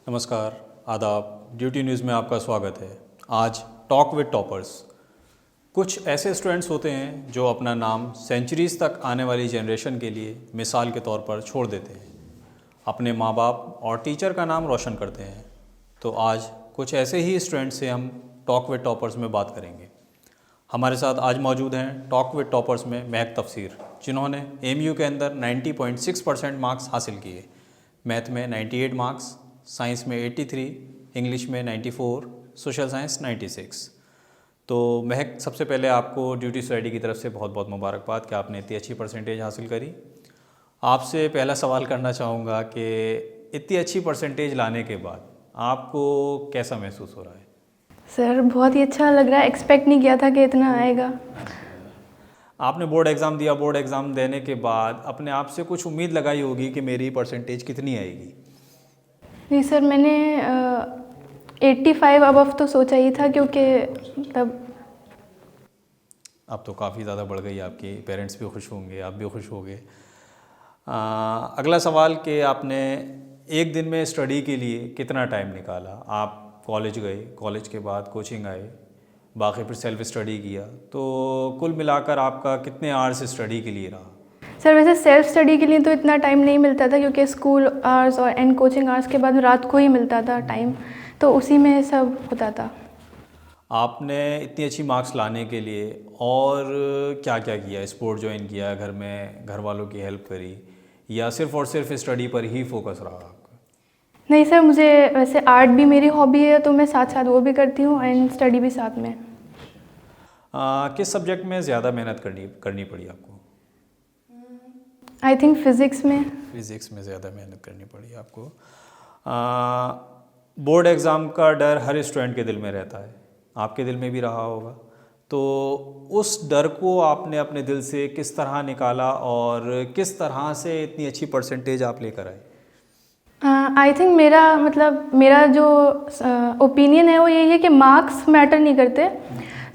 नमस्कार, आदाब। Duty news में आपका स्वागत है। आज टॉक विद टॉपर्स। कुछ ऐसे स्टूडेंट्स होते हैं जो अपना नाम सेंचुरीज़ तक आने वाली जनरेशन के लिए मिसाल के तौर पर छोड़ देते हैं, अपने माँ बाप और टीचर का नाम रोशन करते हैं। तो आज कुछ ऐसे ही स्टूडेंट्स से हम टॉक विद टॉपर्स में बात करेंगे। हमारे साथ आज मौजूद हैं टॉक विद टॉपर्स में महक तफसीर, जिन्होंने एमयू के अंदर 90.6% मार्क्स हासिल किए। मैथ में 98 मार्क्स, साइंस में 83, इंग्लिश में 94, सोशल साइंस 96। तो महक, सबसे पहले आपको ड्यूटी सोसाइटी की तरफ से बहुत बहुत मुबारकबाद कि आपने इतनी अच्छी परसेंटेज हासिल करी। आपसे पहला सवाल करना चाहूँगा कि इतनी अच्छी परसेंटेज लाने के बाद आपको कैसा महसूस हो रहा है? सर बहुत ही अच्छा लग रहा है, एक्सपेक्ट नहीं किया था कि इतना आएगा। आपने बोर्ड एग्ज़ाम दिया, बोर्ड एग्ज़ाम देने के बाद अपने आप से कुछ उम्मीद लगाई होगी कि मेरी परसेंटेज कितनी आएगी? नहीं सर, मैंने 85 अबव तो सोचा ही था, क्योंकि तब अब तो काफ़ी ज़्यादा बढ़ गई, आपके पेरेंट्स भी खुश होंगे, आप भी खुश होंगे। अगला सवाल कि आपने एक दिन में स्टडी के लिए कितना टाइम निकाला? आप कॉलेज गए, कॉलेज के बाद कोचिंग आए, बाकी फिर सेल्फ स्टडी किया, तो कुल मिलाकर आपका कितने आवर्स स्टडी के लिए रहा? सर वैसे सेल्फ स्टडी के लिए तो इतना टाइम नहीं मिलता था, क्योंकि स्कूल आवर्स और एंड कोचिंग आवर्स के बाद रात को ही मिलता था टाइम, तो उसी में सब होता था। आपने इतनी अच्छी मार्क्स लाने के लिए और क्या क्या किया? स्पोर्ट ज्वाइन किया, घर में घर वालों की हेल्प करी, या सिर्फ और सिर्फ स्टडी पर ही फोकस रहा आपका? नहीं सर, मुझे वैसे आर्ट भी मेरी हॉबी है, तो मैं साथ साथ वो भी करती हूँ एंड स्टडी भी साथ में। किस सब्जेक्ट में ज़्यादा मेहनत करनी पड़ी आपको? आई थिंक फिज़िक्स में। फिज़िक्स में ज़्यादा मेहनत करनी पड़ी आपको। बोर्ड एग्ज़ाम का डर हर स्टूडेंट के दिल में रहता है, आपके दिल में भी रहा होगा, तो उस डर को आपने अपने दिल से किस तरह निकाला और किस तरह से इतनी अच्छी परसेंटेज आप लेकर आए? आई थिंक मेरा जो ओपिनियन है वो यही है कि मार्क्स मैटर नहीं करते,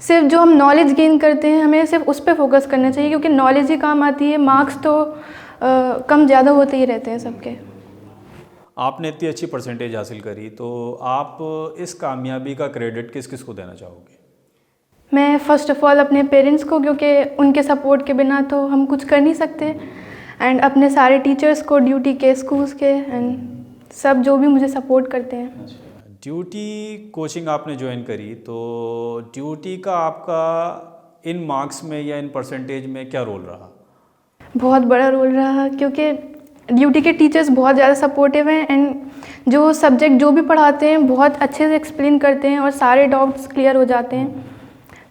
सिर्फ जो हम नॉलेज गेन करते हैं हमें सिर्फ उस पर फोकस करना चाहिए, क्योंकि नॉलेज ही काम आती है। मार्क्स तो कम ज़्यादा होते ही रहते हैं सबके। आपने इतनी अच्छी परसेंटेज हासिल करी, तो आप इस कामयाबी का क्रेडिट किस किस को देना चाहोगे? मैं फ़र्स्ट ऑफ़ ऑल अपने पेरेंट्स को, क्योंकि उनके सपोर्ट के बिना तो हम कुछ कर नहीं सकते, एंड अपने सारे टीचर्स को, ड्यूटी के, स्कूल्स के, एंड सब जो भी मुझे सपोर्ट करते हैं। ड्यूटी कोचिंग आपने ज्वाइन करी, तो ड्यूटी का आपका इन मार्क्स में या इन परसेंटेज में क्या रोल रहा? बहुत बड़ा रोल रहा, क्योंकि ड्यूटी के टीचर्स बहुत ज़्यादा सपोर्टिव हैं, एंड जो सब्जेक्ट जो भी पढ़ाते हैं बहुत अच्छे से एक्सप्लेन करते हैं और सारे डाउट्स क्लियर हो जाते हैं,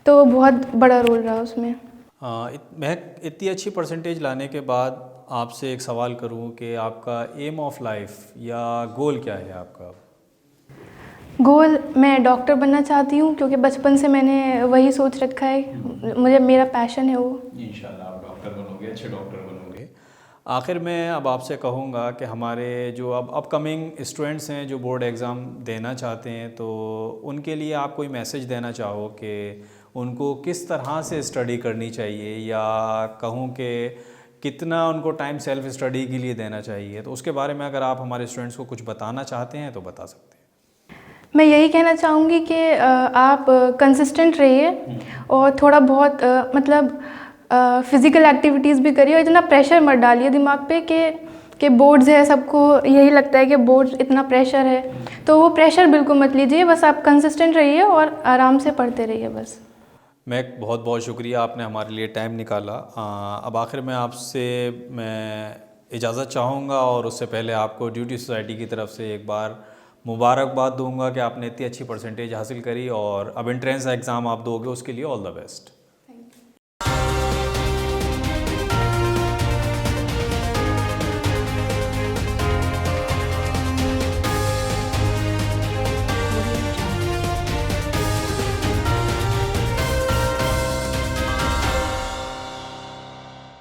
तो बहुत बड़ा रोल रहा उसमें। मैं इतनी अच्छी परसेंटेज लाने के बाद आपसे एक सवाल करूं कि आपका एम ऑफ लाइफ या गोल क्या है आपका? गोल, मैं डॉक्टर बनना चाहती हूँ, क्योंकि बचपन से मैंने वही सोच रखा है, मेरा पैशन है वो। इंशाल्लाह आप डॉक्टर बनोगे, अच्छे डॉक्टर बनोगे। आखिर में अब आपसे कहूँगा कि हमारे जो अब अपकमिंग स्टूडेंट्स हैं जो बोर्ड एग्ज़ाम देना चाहते हैं, तो उनके लिए आप कोई मैसेज देना चाहो कि उनको किस तरह से स्टडी करनी चाहिए, या कहूँ कि कितना उनको टाइम सेल्फ स्टडी के लिए देना चाहिए, तो उसके बारे में अगर आप हमारे स्टूडेंट्स को कुछ बताना चाहते हैं तो बता सकते हैं। मैं यही कहना चाहूँगी कि आप कंसिस्टेंट रहिए और थोड़ा बहुत फ़िज़िकल एक्टिविटीज़ भी करिए, और इतना प्रेशर मत डालिए दिमाग पे कि बोर्ड्स है, सबको यही लगता है कि बोर्ड्स इतना प्रेशर है, तो वो प्रेशर बिल्कुल मत लीजिए। बस आप कंसिस्टेंट रहिए और आराम से पढ़ते रहिए बस। मैं बहुत बहुत शुक्रिया, आपने हमारे लिए टाइम निकाला। अब आखिर में आपसे मैं इजाज़त चाहूँगा, और उससे पहले आपको ड्यूटी सोसाइटी की तरफ से एक बार मुबारकबाद दूंगा कि आपने इतनी अच्छी परसेंटेज हासिल करी, और अब एंट्रेंस एग्ज़ाम आप दोगे उसके लिए ऑल द बेस्ट।